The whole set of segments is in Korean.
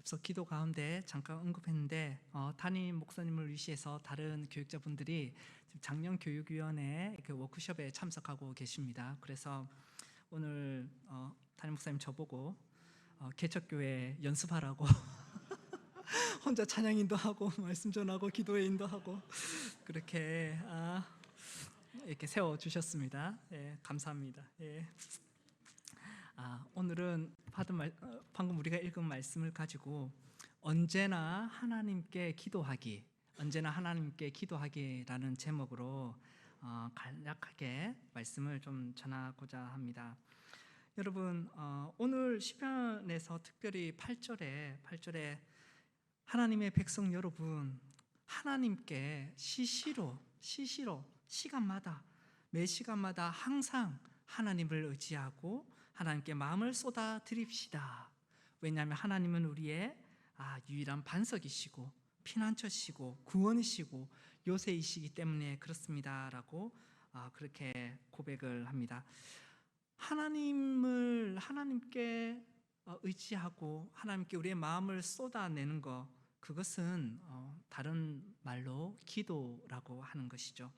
앞서 기도 가운데 잠깐 언급했는데 담임 목사님을 위시해서 다른 교육자분들이 지금 작년 교육위원회 그 워크숍에 참석하고 계십니다. 그래서 오늘 담임 목사님 저보고 개척교회 연습하라고 혼자 찬양인도 하고 말씀 전하고 기도회 인도하고 그렇게 이렇게 세워 주셨습니다. 예, 감사합니다. 예. 오늘은 방금 우리가 읽은 말씀을 가지고 언제나 하나님께 기도하기라는 제목으로 간략하게 말씀을 좀 전하고자 합니다. 여러분, 오늘 시편에서 특별히 8절에 하나님의 백성 여러분, 하나님께 시시로 시간마다 매 시간마다 항상 하나님을 의지하고 하나님께 마음을 쏟아 드립시다. 왜냐하면 하나님은 우리의 유일한 반석이시고 피난처시고 구원이시고 요새이시기 때문에 그렇습니다 라고 그렇게 고백을 합니다. 하나님께 의지하고 하나님께 우리의 마음을 쏟아내는 것, 그것은 다른 말로 기도라고 하는 것이죠.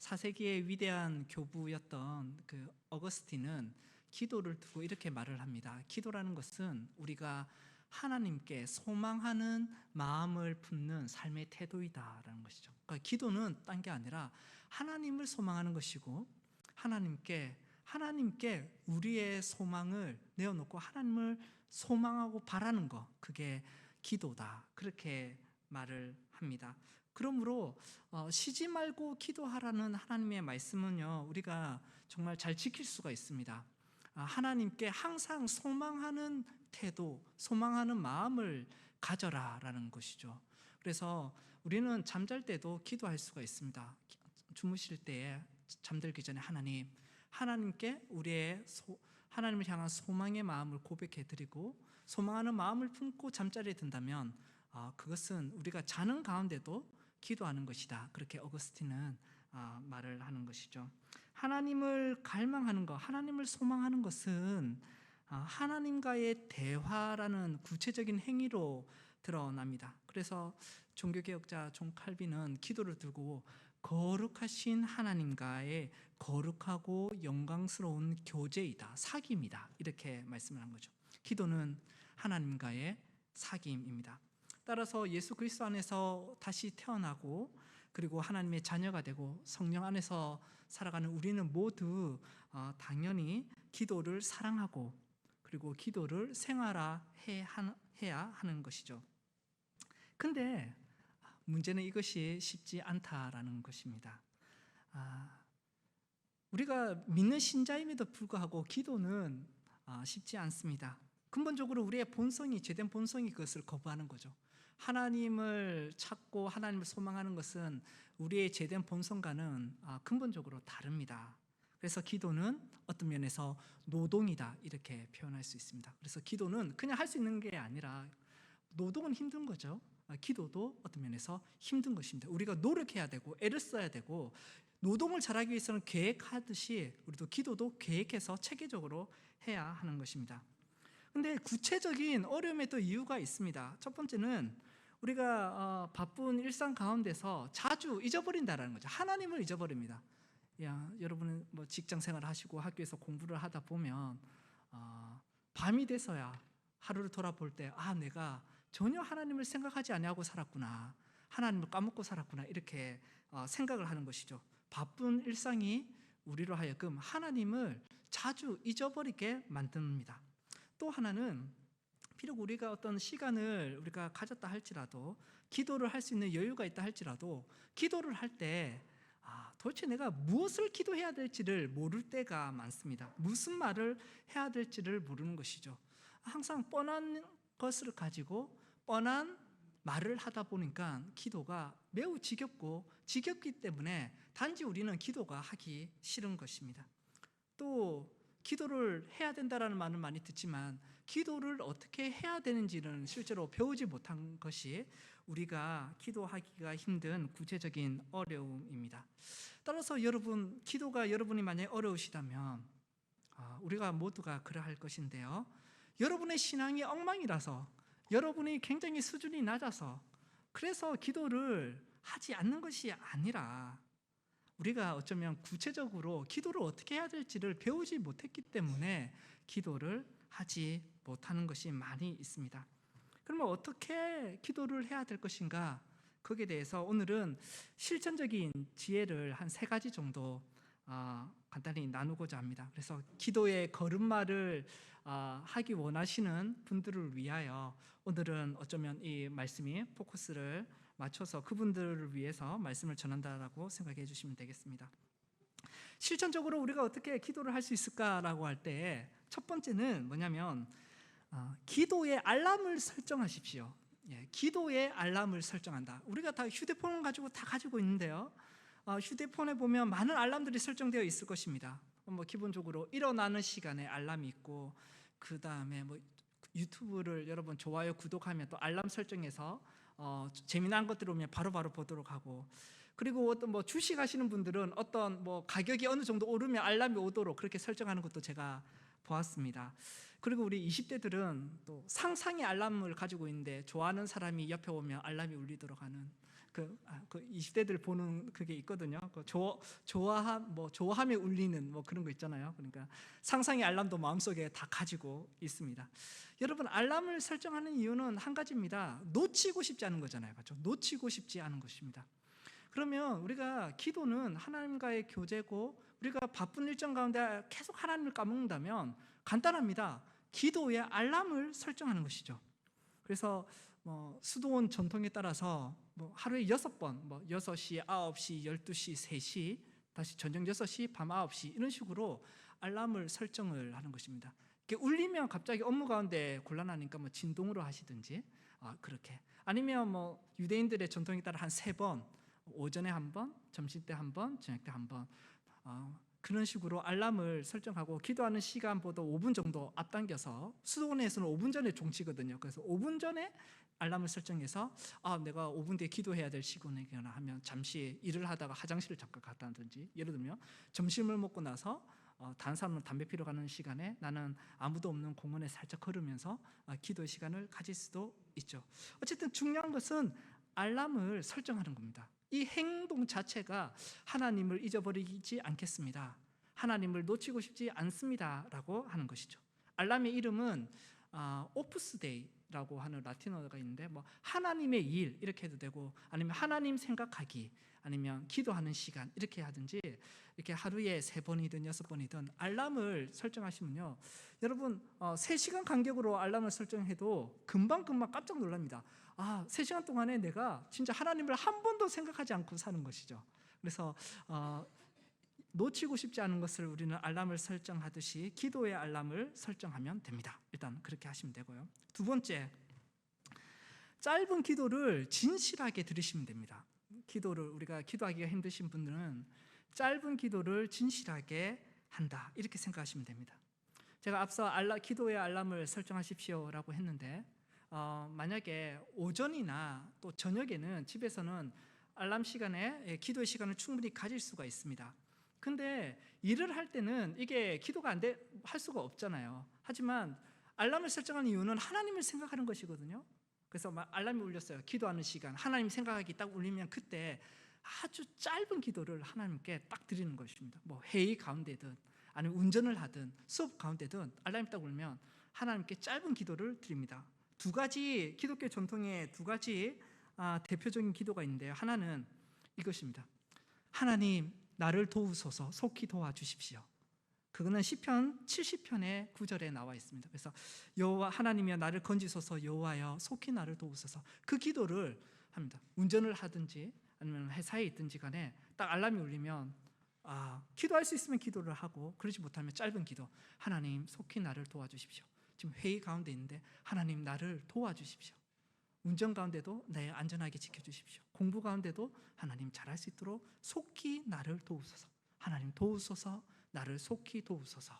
4세기의 위대한 교부였던 그 어거스틴은 기도를 두고 이렇게 말을 합니다. 기도라는 것은 우리가 하나님께 소망하는 마음을 품는 삶의 태도이다라는 것이죠. 그러니까 기도는 딴 게 아니라 하나님을 소망하는 것이고 하나님께 우리의 소망을 내어놓고 하나님을 소망하고 바라는 것, 그게 기도다, 그렇게 말을 합니다. 그러므로 쉬지 말고 기도하라는 하나님의 말씀은요, 우리가 정말 잘 지킬 수가 있습니다. 하나님께 항상 소망하는 태도, 소망하는 마음을 가져라라는 것이죠. 그래서 우리는 잠잘 때도 기도할 수가 있습니다. 주무실 때에 잠들기 전에 하나님께 우리의 하나님을 향한 소망의 마음을 고백해 드리고 소망하는 마음을 품고 잠자리에 든다면 그것은 우리가 자는 가운데도 기도하는 것이다, 그렇게 어거스틴은 말을 하는 것이죠. 하나님을 갈망하는 것, 하나님을 소망하는 것은 하나님과의 대화라는 구체적인 행위로 드러납니다. 그래서 종교개혁자 존 칼빈은 기도를 두고 거룩하신 하나님과의 거룩하고 영광스러운 교제이다, 사귐이다, 이렇게 말씀을 한 거죠. 기도는 하나님과의 사귐입니다. 따라서 예수 그리스도 안에서 다시 태어나고 그리고 하나님의 자녀가 되고 성령 안에서 살아가는 우리는 모두 당연히 기도를 사랑하고 그리고 기도를 생활화해야 하는 것이죠. 근데 문제는 이것이 쉽지 않다라는 것입니다. 우리가 믿는 신자임에도 불구하고 기도는 쉽지 않습니다. 근본적으로 우리의 본성이, 죄된 본성이 그것을 거부하는 거죠. 하나님을 찾고 하나님을 소망하는 것은 우리의 죄된 본성과는 근본적으로 다릅니다. 그래서 기도는 어떤 면에서 노동이다, 이렇게 표현할 수 있습니다. 그래서 기도는 그냥 할 수 있는 게 아니라 노동은 힘든 거죠. 기도도 어떤 면에서 힘든 것입니다. 우리가 노력해야 되고 애를 써야 되고 노동을 잘하기 위해서는 계획하듯이 우리도 기도도 계획해서 체계적으로 해야 하는 것입니다. 근데 구체적인 어려움에 또 이유가 있습니다. 첫 번째는 우리가 바쁜 일상 가운데서 자주 잊어버린다는 거죠. 하나님을 잊어버립니다. 여러분은 뭐 직장 생활을 하시고 학교에서 공부를 하다 보면 밤이 돼서야 하루를 돌아볼 때 내가 전혀 하나님을 생각하지 아니하고 살았구나, 하나님을 까먹고 살았구나, 이렇게 생각을 하는 것이죠. 바쁜 일상이 우리로 하여금 하나님을 자주 잊어버리게 만듭니다. 또 하나는 비록 우리가 어떤 시간을 우리가 가졌다 할지라도, 기도를 할 수 있는 여유가 있다 할지라도 기도를 할 때 도대체 내가 무엇을 기도해야 될지를 모를 때가 많습니다. 무슨 말을 해야 될지를 모르는 것이죠. 항상 뻔한 것을 가지고 뻔한 말을 하다 보니까 기도가 매우 지겹기 때문에 단지 우리는 기도가 하기 싫은 것입니다. 또 기도를 해야 된다라는 말은 많이 듣지만 기도를 어떻게 해야 되는지는 실제로 배우지 못한 것이 우리가 기도하기가 힘든 구체적인 어려움입니다. 따라서 여러분, 기도가 여러분이 만약에 어려우시다면 우리가 모두가 그러할 것인데요, 여러분의 신앙이 엉망이라서 여러분이 굉장히 수준이 낮아서 그래서 기도를 하지 않는 것이 아니라 우리가 어쩌면 구체적으로 기도를 어떻게 해야 될지를 배우지 못했기 때문에 기도를 하지 못하는 것이 많이 있습니다. 그러면 어떻게 기도를 해야 될 것인가? 거기에 대해서 오늘은 실천적인 지혜를 한 3가지 정도 간단히 나누고자 합니다. 그래서 기도의 걸음마를 하기 원하시는 분들을 위하여 오늘은 어쩌면 이 말씀이 포커스를 맞춰서 그분들을 위해서 말씀을 전한다라고 생각해 주시면 되겠습니다. 실천적으로 우리가 어떻게 기도를 할 수 있을까라고 할 때 첫 번째는 뭐냐면 기도의 알람을 설정하십시오. 기도의 알람을 설정한다. 우리가 다 휴대폰을 가지고 다 가지고 있는데요. 휴대폰에 보면 많은 알람들이 설정되어 있을 것입니다. 기본적으로 일어나는 시간에 알람이 있고, 그 다음에 유튜브를 여러분 좋아요, 구독하면 또 알람 설정해서 재미난 것들 오면 바로바로 보도록 하고, 그리고 어떤 주식 하시는 분들은 어떤 가격이 어느 정도 오르면 알람이 오도록 그렇게 설정하는 것도 제가 보았습니다. 그리고 우리 20대들은 또 상상의 알람을 가지고 있는데 좋아하는 사람이 옆에 오면 알람이 울리도록 하는 그 20대들 보는 그게 있거든요. 좋아하면 울리는 그런 거 있잖아요. 그러니까 상상의 알람도 마음속에 다 가지고 있습니다. 여러분, 알람을 설정하는 이유는 한 가지입니다. 놓치고 싶지 않은 거잖아요. 맞죠? 놓치고 싶지 않은 것입니다. 그러면 우리가 기도는 하나님과의 교제고, 우리가 바쁜 일정 가운데 계속 하나님을 까먹는다면 간단합니다. 기도에 알람을 설정하는 것이죠. 그래서 수도원 전통에 따라서 하루에 6번 6시, 9시, 12시, 3시, 다시 저녁 6시, 밤 9시 이런 식으로 알람을 설정을 하는 것입니다. 이렇게 울리면 갑자기 업무 가운데 곤란하니까 진동으로 하시든지 그렇게, 아니면 유대인들의 전통에 따라 한 3번, 오전에 한 번, 점심 때 한 번, 저녁 때 한 번, 그런 식으로 알람을 설정하고 기도하는 시간보다 5분 정도 앞당겨서, 수도원에서는 5분 전에 종치거든요. 그래서 5분 전에 알람을 설정해서 내가 5분 뒤에 기도해야 될 시간이구나 하면 잠시 일을 하다가 화장실을 잠깐 갔다 온다든지, 예를 들면 점심을 먹고 나서 다른 사람은 담배 피러 가는 시간에 나는 아무도 없는 공원에 살짝 걸으면서 기도의 시간을 가질 수도 있죠. 어쨌든 중요한 것은 알람을 설정하는 겁니다. 이 행동 자체가 하나님을 잊어버리지 않겠습니다, 하나님을 놓치고 싶지 않습니다 라고 하는 것이죠. 알람의 이름은 오프스 데이라고 하는 라틴어가 있는데, 하나님의 일 이렇게 해도 되고, 아니면 하나님 생각하기, 아니면 기도하는 시간 이렇게 하든지, 이렇게 하루에 3번이든 6번이든 알람을 설정하시면요, 여러분 3시간 간격으로 알람을 설정해도 금방 깜짝 놀랍니다. 3시간 동안에 내가 진짜 하나님을 한 번도 생각하지 않고 사는 것이죠. 그래서 놓치고 싶지 않은 것을 우리는 알람을 설정하듯이 기도의 알람을 설정하면 됩니다. 일단 그렇게 하시면 되고요. 두 번째, 짧은 기도를 진실하게 들으시면 됩니다. 우리가 기도하기가 힘드신 분들은 짧은 기도를 진실하게 한다, 이렇게 생각하시면 됩니다. 제가 앞서 기도의 알람을 설정하십시오라고 했는데, 만약에 오전이나 또 저녁에는 집에서는 알람 시간에 기도의 시간을 충분히 가질 수가 있습니다. 근데 일을 할 때는 이게 기도가 할 수가 없잖아요. 하지만 알람을 설정하는 이유는 하나님을 생각하는 것이거든요. 그래서 알람이 울렸어요. 기도하는 시간, 하나님 생각하기 딱 울리면 그때 아주 짧은 기도를 하나님께 딱 드리는 것입니다. 회의 가운데든 아니면 운전을 하든 수업 가운데든 알람이 딱 울면 하나님께 짧은 기도를 드립니다. 2가지, 기독교 전통에 2가지 대표적인 기도가 있는데요. 하나는 이것입니다. 하나님 나를 도우소서, 속히 도와주십시오. 그거는 시편 70편의 9절에 나와 있습니다. 그래서 여호와 하나님이여 나를 건지소서, 여호와여 속히 나를 도우소서, 그 기도를 합니다. 운전을 하든지 아니면 회사에 있든지 간에 딱 알람이 울리면 기도할 수 있으면 기도를 하고, 그러지 못하면 짧은 기도, 하나님 속히 나를 도와주십시오. 지금 회의 가운데 있는데 하나님 나를 도와주십시오. 운전 가운데도 내 안전하게 지켜주십시오. 공부 가운데도 하나님 잘할 수 있도록 속히 나를 도우소서, 하나님 도우소서, 나를 속히 도우소서.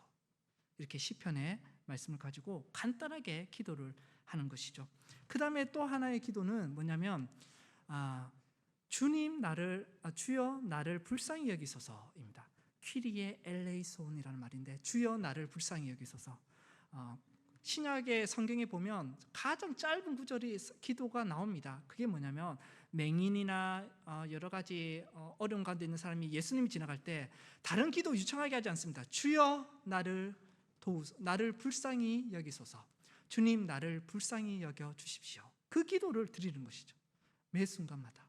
이렇게 시편의 말씀을 가지고 간단하게 기도를 하는 것이죠. 그 다음에 또 하나의 기도는 뭐냐면 주여 나를 불쌍히 여기소서입니다. 퀴리에 엘레이손이라는 말인데, 주여 나를 불쌍히 여기소서. 신약의 성경에 보면 가장 짧은 구절이 기도가 나옵니다. 그게 뭐냐면 맹인이나 여러 가지 어려운 가운데 있는 사람이 예수님이 지나갈 때 다른 기도 유창하게 하지 않습니다. 주여 나를 나를 불쌍히 여기소서. 주님 나를 불쌍히 여겨 주십시오. 그 기도를 드리는 것이죠. 매 순간마다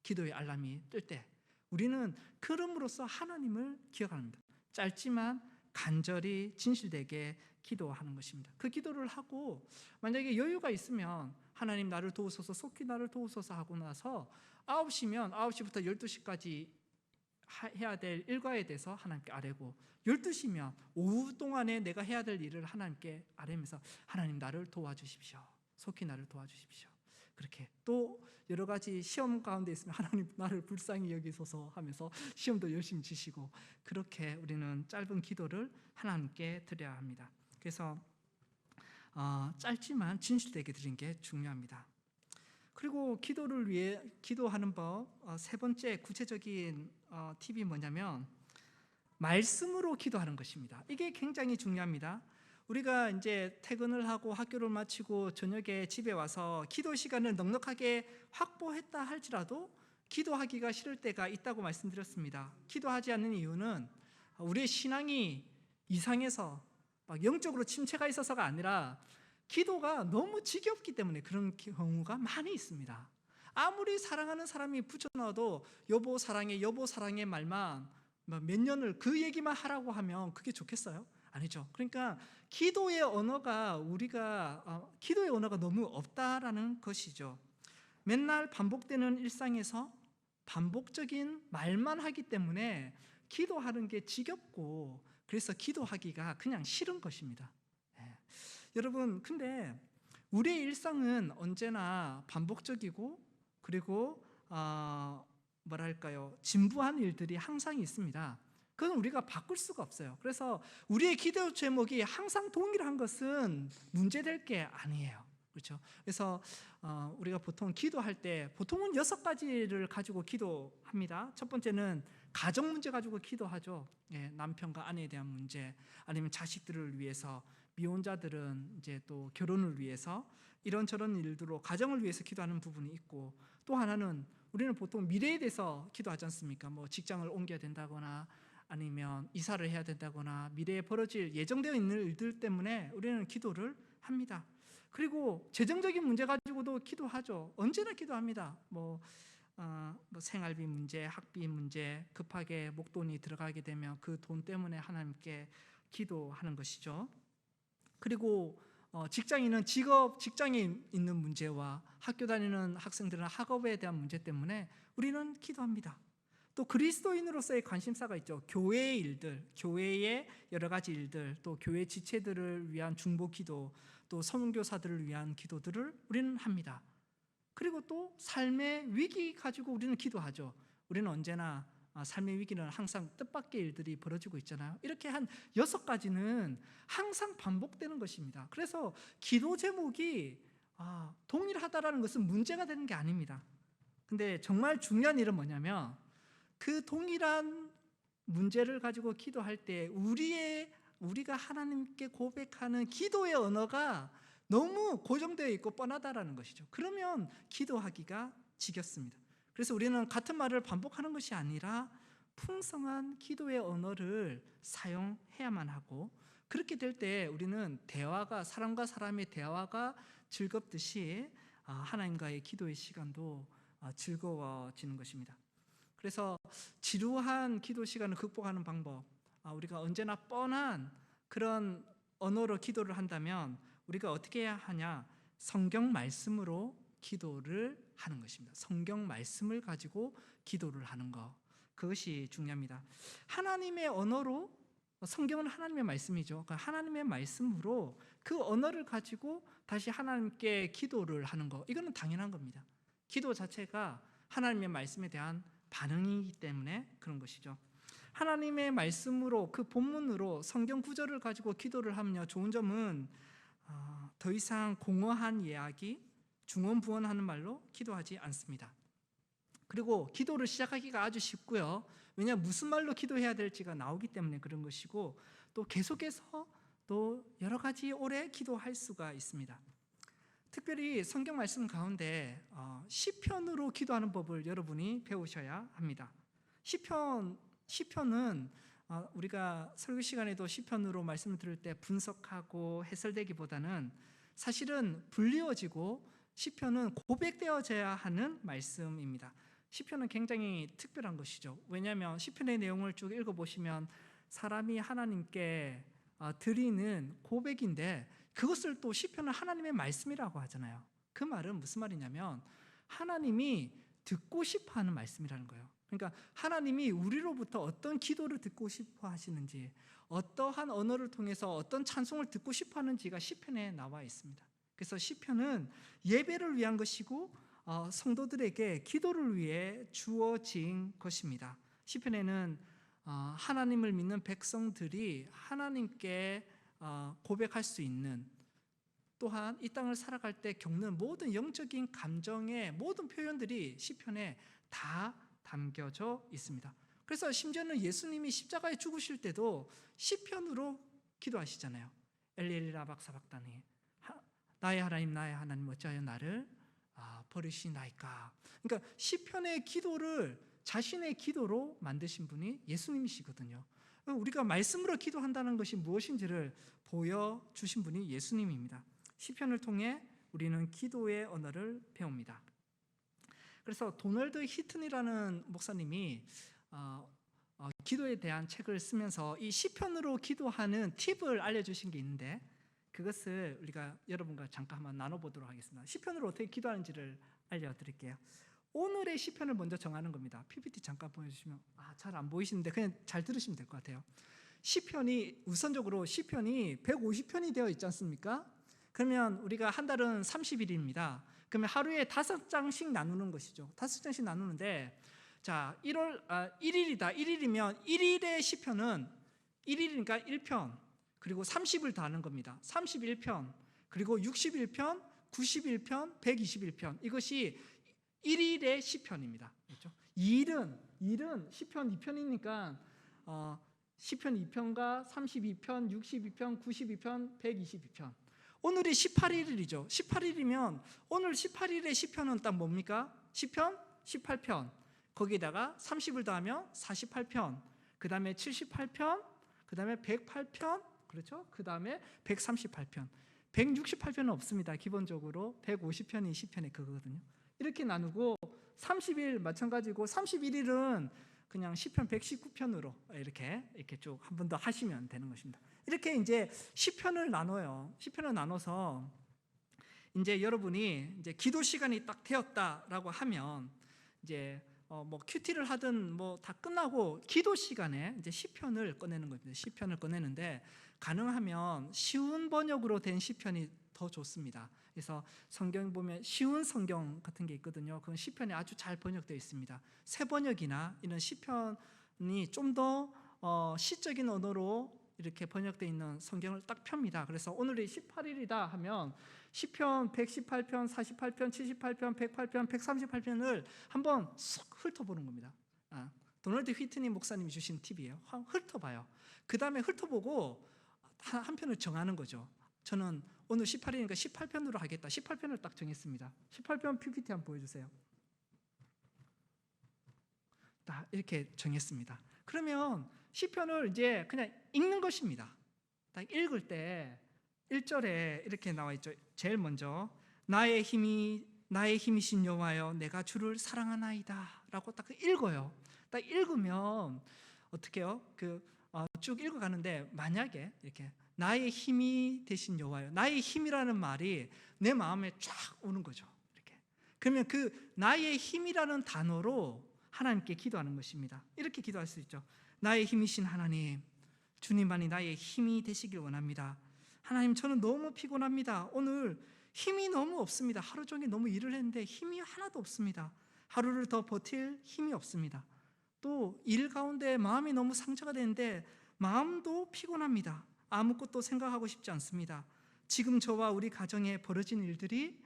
기도의 알람이 뜰 때 우리는 그럼으로써 하나님을 기억합니다. 짧지만 간절히 진실되게 기도하는 것입니다. 그 기도를 하고 만약에 여유가 있으면 하나님 나를 도우소서, 속히 나를 도우소서 하고 나서 9시면 9시부터 12시까지 해야 될 일과에 대해서 하나님께 아뢰고, 12시면 오후 동안에 내가 해야 될 일을 하나님께 아뢰면서 하나님 나를 도와주십시오, 속히 나를 도와주십시오. 그렇게 또 여러 가지 시험 가운데 있으면 하나님 나를 불쌍히 여기소서 하면서 시험도 열심히 지시고, 그렇게 우리는 짧은 기도를 하나님께 드려야 합니다. 그래서 짧지만 진실되게 드리는 게 중요합니다. 그리고 기도를 위해 기도하는 법, 세 번째 구체적인 팁이 뭐냐면 말씀으로 기도하는 것입니다. 이게 굉장히 중요합니다. 우리가 이제 퇴근을 하고 학교를 마치고 저녁에 집에 와서 기도 시간을 넉넉하게 확보했다 할지라도 기도하기가 싫을 때가 있다고 말씀드렸습니다. 기도하지 않는 이유는 우리의 신앙이 이상해서 막 영적으로 침체가 있어서가 아니라 기도가 너무 지겹기 때문에 그런 경우가 많이 있습니다. 아무리 사랑하는 사람이 붙여넣어도 여보 사랑해 말만 몇 년을 그 얘기만 하라고 하면 그게 좋겠어요? 아니죠. 그러니까 기도의 언어가 너무 없다라는 것이죠. 맨날 반복되는 일상에서 반복적인 말만 하기 때문에 기도하는 게 지겹고, 그래서 기도하기가 그냥 싫은 것입니다. 여러분, 근데 우리의 일상은 언제나 반복적이고, 그리고 진부한 일들이 항상 있습니다. 그건 우리가 바꿀 수가 없어요. 그래서 우리의 기도 제목이 항상 동일한 것은 문제될 게 아니에요. 그렇죠? 그래서 우리가 보통 기도할 때 보통은 6가지를 가지고 기도합니다. 첫 번째는 가정 문제 가지고 기도하죠. 남편과 아내에 대한 문제, 아니면 자식들을 위해서, 미혼자들은 이제 또 결혼을 위해서, 이런저런 일들로 가정을 위해서 기도하는 부분이 있고, 또 하나는 우리는 보통 미래에 대해서 기도하지 않습니까? 뭐 직장을 옮겨야 된다거나 아니면 이사를 해야 된다거나 미래에 벌어질 예정되어 있는 일들 때문에 우리는 기도를 합니다. 그리고 재정적인 문제 가지고도 기도하죠. 언제나 기도합니다. 뭐 생활비 문제, 학비 문제, 급하게 목돈이 들어가게 되면 그 돈 때문에 하나님께 기도하는 것이죠. 그리고 직장인은 직장에 있는 문제와 학교 다니는 학생들은 학업에 대한 문제 때문에 우리는 기도합니다. 또 그리스도인으로서의 관심사가 있죠. 교회의 일들, 교회의 여러 가지 일들, 또 교회 지체들을 위한 중보 기도, 또 선교사들을 위한 기도들을 우리는 합니다. 그리고 또 삶의 위기 가지고 우리는 기도하죠. 우리는 언제나 삶의 위기는 항상 뜻밖의 일들이 벌어지고 있잖아요. 이렇게 한 6가지는 항상 반복되는 것입니다. 그래서 기도 제목이 동일하다라는 것은 문제가 되는 게 아닙니다. 근데 정말 중요한 일은 뭐냐면 그 동일한 문제를 가지고 기도할 때 우리가 하나님께 고백하는 기도의 언어가 너무 고정되어 있고 뻔하다라는 것이죠. 그러면 기도하기가 지겹습니다. 그래서 우리는 같은 말을 반복하는 것이 아니라 풍성한 기도의 언어를 사용해야만 하고, 그렇게 될 때 우리는 사람과 사람의 대화가 즐겁듯이 하나님과의 기도의 시간도 즐거워지는 것입니다. 그래서 지루한 기도 시간을 극복하는 방법, 우리가 언제나 뻔한 그런 언어로 기도를 한다면 우리가 어떻게 해야 하냐? 성경 말씀으로 기도를 하는 것입니다. 성경 말씀을 가지고 기도를 하는 것, 그것이 중요합니다. 하나님의 언어로, 성경은 하나님의 말씀이죠. 그러니까 하나님의 말씀으로 그 언어를 가지고 다시 하나님께 기도를 하는 것, 이거는 당연한 겁니다. 기도 자체가 하나님의 말씀에 대한 반응이기 때문에 그런 것이죠. 하나님의 말씀으로, 그 본문으로 성경 구절을 가지고 기도를 하면요, 좋은 점은 더 이상 공허한 이야기, 중언부언하는 말로 기도하지 않습니다. 그리고 기도를 시작하기가 아주 쉽고요. 왜냐하면 무슨 말로 기도해야 될지가 나오기 때문에 그런 것이고, 또 계속해서 또 여러 가지 오래 기도할 수가 있습니다. 특별히 성경 말씀 가운데 시편으로 기도하는 법을 여러분이 배우셔야 합니다. 시편은 우리가 설교 시간에도 시편으로 말씀을 들을 때 분석하고 해설되기보다는 사실은 불리워지고 시편은 고백되어져야 하는 말씀입니다. 시편은 굉장히 특별한 것이죠. 왜냐하면 시편의 내용을 쭉 읽어보시면 사람이 하나님께 드리는 고백인데, 그것을 또 시편은 하나님의 말씀이라고 하잖아요. 그 말은 무슨 말이냐면 하나님이 듣고 싶어하는 말씀이라는 거예요. 그러니까 하나님이 우리로부터 어떤 기도를 듣고 싶어 하시는지, 어떠한 언어를 통해서 어떤 찬송을 듣고 싶어 하는지가 시편에 나와 있습니다. 그래서 시편은 예배를 위한 것이고 성도들에게 기도를 위해 주어진 것입니다. 시편에는 하나님을 믿는 백성들이 하나님께 고백할 수 있는, 또한 이 땅을 살아갈 때 겪는 모든 영적인 감정의 모든 표현들이 시편에 다 담겨져 있습니다. 그래서 심지어는 예수님이 십자가에 죽으실 때도 시편으로 기도하시잖아요. 엘리 라박사박다니, 나의 하나님 어찌하여 나를 버리시나이까. 그러니까 시편의 기도를 자신의 기도로 만드신 분이 예수님이시거든요. 우리가 말씀으로 기도한다는 것이 무엇인지를 보여주신 분이 예수님입니다. 시편을 통해 우리는 기도의 언어를 배웁니다. 그래서 도널드 히튼이라는 목사님이 기도에 대한 책을 쓰면서 이 시편으로 기도하는 팁을 알려주신 게 있는데, 그것을 우리가 여러분과 잠깐 한번 나눠보도록 하겠습니다. 시편으로 어떻게 기도하는지를 알려드릴게요. 오늘의 시편을 먼저 정하는 겁니다. PPT 잠깐 보여주시면 잘 안 보이시는데 그냥 잘 들으시면 될 것 같아요. 시편이 우선적으로 시편이 150편이 되어 있지 않습니까? 그러면 우리가 한 달은 30일입니다. 그러면 하루에 5장씩 나누는 것이죠. 5장씩 나누는데, 자 1일이다. 1일이면 1일의 시편은 1일이니까 1편, 그리고 30을 더하는 겁니다. 31편, 그리고 61편, 91편, 121편. 이것이 1일의 시편입니다. 그렇죠? 2일은 시편 2편이니까 시편 2편과 32편, 62편, 92편, 122편. 오늘이 18일이죠. 18일이면 오늘 18일의 시편은 딱 뭡니까? 시편 18편. 거기에다가 30을 더하면 48편. 그 다음에 78편. 그 다음에 108편. 그렇죠? 그 다음에 138편. 168편은 없습니다. 기본적으로 150편이 시편의 그거거든요. 이렇게 나누고 30일 마찬가지고 31일은 그냥 시편 119편으로 이렇게 쭉 한 번 더 하시면 되는 것입니다. 이렇게 이제 시편을 나눠요. 시편을 나눠서 이제 여러분이 이제 기도 시간이 딱 되었다라고 하면 이제 뭐 큐티를 하든 뭐 다 끝나고 기도 시간에 이제 시편을 꺼내는 겁니다. 시편을 꺼내는데 가능하면 쉬운 번역으로 된 시편이 더 좋습니다. 그래서 성경 보면 쉬운 성경 같은 게 있거든요. 그건 시편이 아주 잘 번역되어 있습니다. 새 번역이나 이런 시편이 좀 더 시적인 언어로 이렇게 번역되어 있는 성경을 딱 펴니다. 그래서 오늘이 18일이다 하면 시편 118편, 48편, 78편, 108편, 138편을 한번 쑥 훑어보는 겁니다. 도널드 휘트니 목사님이 주신 팁이에요. 훑어봐요. 그 다음에 훑어보고 한 편을 정하는 거죠. 저는 오늘 18일이니까 18편으로 하겠다. 18편을 딱 정했습니다. 18편 PPT 한번 보여주세요. 딱 이렇게 정했습니다. 그러면 시편을 이제 그냥 읽는 것입니다. 딱 읽을 때 1절에 이렇게 나와 있죠. 제일 먼저 나의 힘이신 여호와여 내가 주를 사랑하나이다 라고 딱 읽어요. 딱 읽으면 어떻게 해요? 쭉 읽어가는데 만약에 이렇게 나의 힘이 되신 여호와여, 나의 힘이라는 말이 내 마음에 쫙 오는 거죠. 이렇게. 그러면 그 나의 힘이라는 단어로 하나님께 기도하는 것입니다. 이렇게 기도할 수 있죠. 나의 힘이신 하나님, 주님만이 나의 힘이 되시길 원합니다. 하나님, 저는 너무 피곤합니다. 오늘 힘이 너무 없습니다. 하루 종일 너무 일을 했는데 힘이 하나도 없습니다. 하루를 더 버틸 힘이 없습니다. 또 일 가운데 마음이 너무 상처가 되는데 마음도 피곤합니다. 아무것도 생각하고 싶지 않습니다. 지금 저와 우리 가정에 벌어진 일들이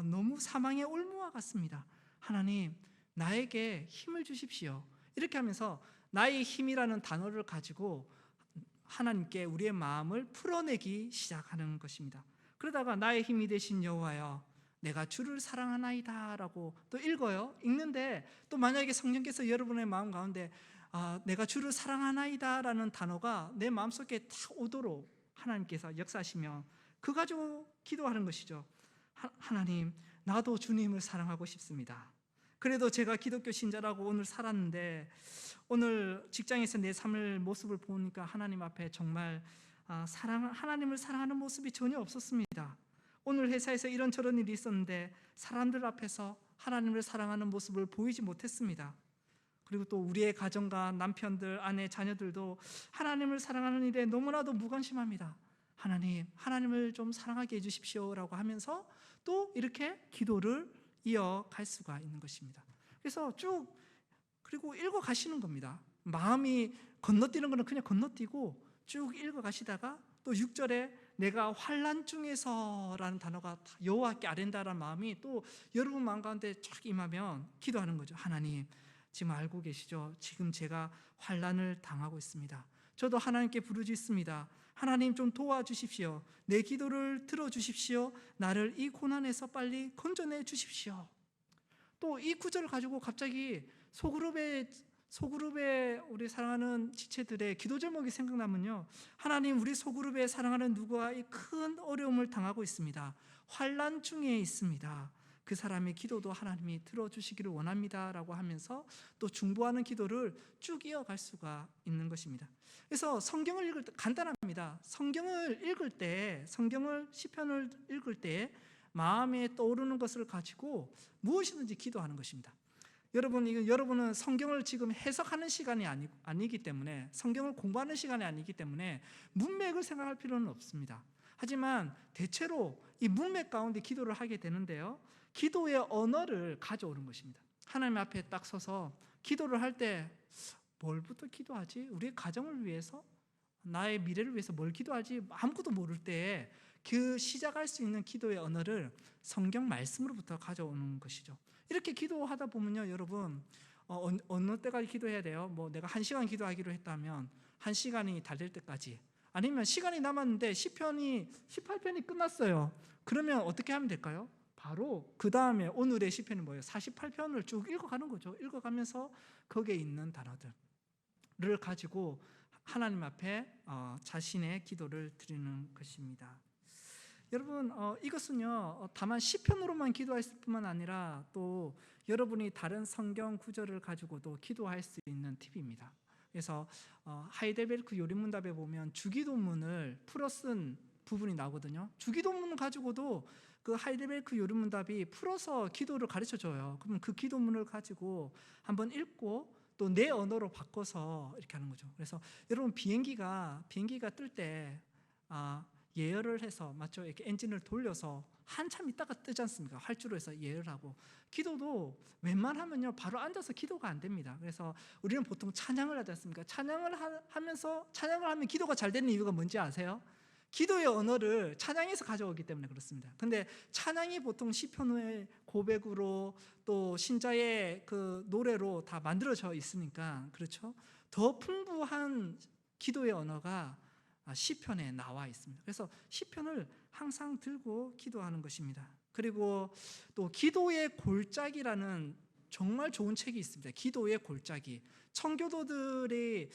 너무 사망의 올무와 같습니다. 하나님, 나에게 힘을 주십시오. 이렇게 하면서 나의 힘이라는 단어를 가지고 하나님께 우리의 마음을 풀어내기 시작하는 것입니다. 그러다가 나의 힘이 되신 여호와여 내가 주를 사랑하나이다 라고 또 읽어요. 읽는데 또 만약에 성령께서 여러분의 마음 가운데 내가 주를 사랑하나이다 라는 단어가 내 마음속에 탁 오도록 하나님께서 역사하시면 그 가지고 기도하는 것이죠. 하나님, 나도 주님을 사랑하고 싶습니다. 그래도 제가 기독교 신자라고 오늘 살았는데 오늘 직장에서 내 삶의 모습을 보니까 하나님 앞에 정말 하나님을 사랑하는 모습이 전혀 없었습니다. 오늘 회사에서 이런저런 일이 있었는데 사람들 앞에서 하나님을 사랑하는 모습을 보이지 못했습니다. 그리고 또 우리의 가정과 남편들, 아내, 자녀들도 하나님을 사랑하는 일에 너무나도 무관심합니다. 하나님을 좀 사랑하게 해주십시오 라고 하면서 또 이렇게 기도를 이어갈 수가 있는 것입니다. 그래서 그리고 읽어가시는 겁니다. 마음이 건너뛰는 것은 그냥 건너뛰고 쭉 읽어가시다가 또 6절에 내가 환난 중에서라는 단어가 여호와께 아뢰다라는 마음이 또 여러분 마음 가운데 쫙 임하면 기도하는 거죠. 하나님, 지금 알고 계시죠? 지금 제가 환난을 당하고 있습니다. 저도 하나님께 부르짖습니다. 하나님 좀 도와주십시오. 내 기도를 들어주십시오. 나를 이 고난에서 빨리 건져내 주십시오. 또 이 구절을 가지고 갑자기 소그룹에 우리 사랑하는 지체들의 기도 제목이 생각나면요, 하나님, 우리 소그룹에 사랑하는 누구와 이 큰 어려움을 당하고 있습니다. 환난 중에 있습니다. 그 사람의 기도도 하나님이 들어주시기를 원합니다 라고 하면서 또 중보하는 기도를 쭉 이어갈 수가 있는 것입니다. 그래서 성경을 읽을 때 간단합니다. 시편을 읽을 때 마음에 떠오르는 것을 가지고 무엇이든지 기도하는 것입니다. 여러분은 성경을 지금 해석하는 시간이 아니기 때문에, 성경을 공부하는 시간이 아니기 때문에 문맥을 생각할 필요는 없습니다. 하지만 대체로 이 문맥 가운데 기도를 하게 되는데요, 기도의 언어를 가져오는 것입니다. 하나님 앞에 딱 서서 기도를 할 때 뭘부터 기도하지? 우리의 가정을 위해서? 나의 미래를 위해서 뭘 기도하지? 아무것도 모를 때 그 시작할 수 있는 기도의 언어를 성경 말씀으로부터 가져오는 것이죠. 이렇게 기도하다 보면요, 여러분, 어느 때까지 기도해야 돼요? 내가 1시간 기도하기로 했다면 1시간이 다 될 때까지, 아니면 시간이 남았는데 시편이 18편이 끝났어요. 그러면 어떻게 하면 될까요? 바로 그 다음에 오늘의 시편이 뭐예요? 48편을 쭉 읽어가는 거죠. 읽어가면서 거기에 있는 단어들을 가지고 하나님 앞에 자신의 기도를 드리는 것입니다. 여러분, 이것은요, 다만 시편으로만 기도했을 뿐만 아니라 또 여러분이 다른 성경 구절을 가지고도 기도할 수 있는 팁입니다. 그래서 하이델베르크 요리문답에 보면 주기도문을 풀어 쓴 부분이 나오거든요. 주기도문 가지고도 그 하이델베르크 요리문답이 풀어서 기도를 가르쳐줘요. 그러면 그 기도문을 가지고 한번 읽고 또 내 언어로 바꿔서 이렇게 하는 거죠. 그래서 여러분, 비행기가 뜰 때 예열을 해서, 맞죠? 이렇게 엔진을 돌려서 한참 있다가 뜨지 않습니까? 활주로 해서 예열을 하고, 기도도 웬만하면요 바로 앉아서 기도가 안 됩니다. 그래서 우리는 보통 찬양을 하지 않습니까? 찬양을 하면 기도가 잘 되는 이유가 뭔지 아세요? 기도의 언어를 찬양에서 가져오기 때문에 그렇습니다. 근데 찬양이 보통 시편의 고백으로 또 신자의 그 노래로 다 만들어져 있으니까, 그렇죠? 더 풍부한 기도의 언어가 시편에 나와 있습니다. 그래서 시편을 항상 들고 기도하는 것입니다. 그리고 또 기도의 골짜기라는 정말 좋은 책이 있습니다. 기도의 골짜기. 청교도들의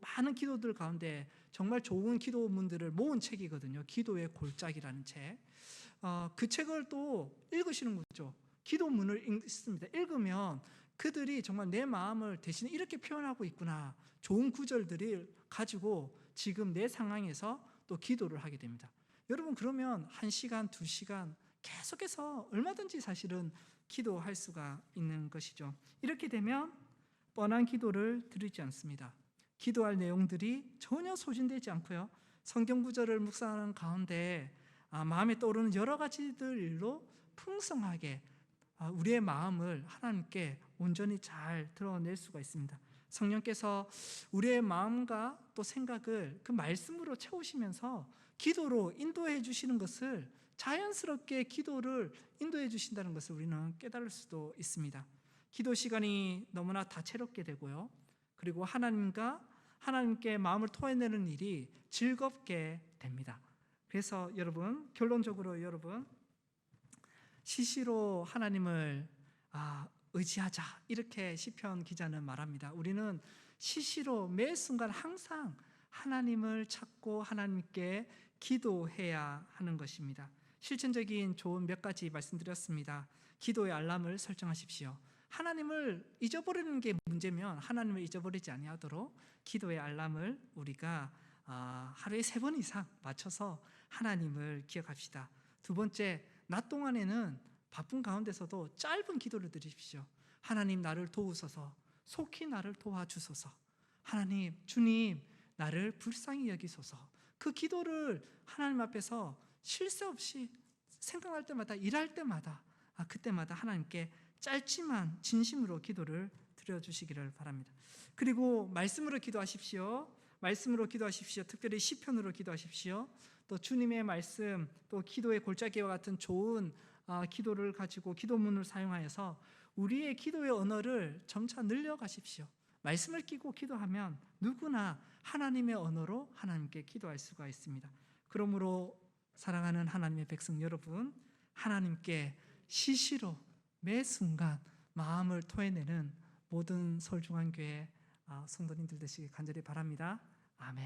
많은 기도들 가운데 정말 좋은 기도문들을 모은 책이거든요. 기도의 골짜기라는 책. 그 책을 또 읽으시는 거죠. 기도문을 읽습니다. 읽으면 그들이 정말 내 마음을 대신에 이렇게 표현하고 있구나, 좋은 구절들을 가지고 지금 내 상황에서 또 기도를 하게 됩니다. 여러분, 그러면 1시간, 2시간 계속해서 얼마든지 사실은 기도할 수가 있는 것이죠. 이렇게 되면 뻔한 기도를 드리지 않습니다. 기도할 내용들이 전혀 소진되지 않고요, 성경 구절을 묵상하는 가운데 마음에 떠오르는 여러 가지들로 풍성하게 우리의 마음을 하나님께 온전히 잘 드러낼 수가 있습니다. 성령께서 우리의 마음과 또 생각을 그 말씀으로 채우시면서 기도로 인도해 주시는 것을, 자연스럽게 기도를 인도해 주신다는 것을 우리는 깨달을 수도 있습니다. 기도 시간이 너무나 다채롭게 되고요, 그리고 하나님께 마음을 토해내는 일이 즐겁게 됩니다. 그래서 여러분, 결론적으로 여러분, 시시로 하나님을 의지하자, 이렇게 시편 기자는 말합니다. 우리는 시시로 매 순간 항상 하나님을 찾고 하나님께 기도해야 하는 것입니다. 실천적인 조언 몇 가지 말씀드렸습니다. 기도의 알람을 설정하십시오. 하나님을 잊어버리는 게 문제면 하나님을 잊어버리지 아니하도록 기도의 알람을 우리가 하루에 3번 이상 맞춰서 하나님을 기억합시다. 두 번째, 낮 동안에는 바쁜 가운데서도 짧은 기도를 드리십시오. 하나님, 나를 도우소서. 속히 나를 도와주소서. 하나님, 주님, 나를 불쌍히 여기소서. 그 기도를 하나님 앞에서 쉴 새 없이 생각할 때마다, 일할 때마다, 그때마다 하나님께 짧지만 진심으로 기도를 드려주시기를 바랍니다. 그리고 말씀으로 기도하십시오. 말씀으로 기도하십시오. 특별히 시편으로 기도하십시오. 또 주님의 말씀, 또 기도의 골짜기와 같은 좋은 기도를 가지고 기도문을 사용하여서 우리의 기도의 언어를 점차 늘려가십시오. 말씀을 끼고 기도하면 누구나 하나님의 언어로 하나님께 기도할 수가 있습니다. 그러므로 사랑하는 하나님의 백성 여러분, 하나님께 시시로 매 순간 마음을 토해내는 모든 서울중앙교회 성도님들 되시길 간절히 바랍니다. 아멘.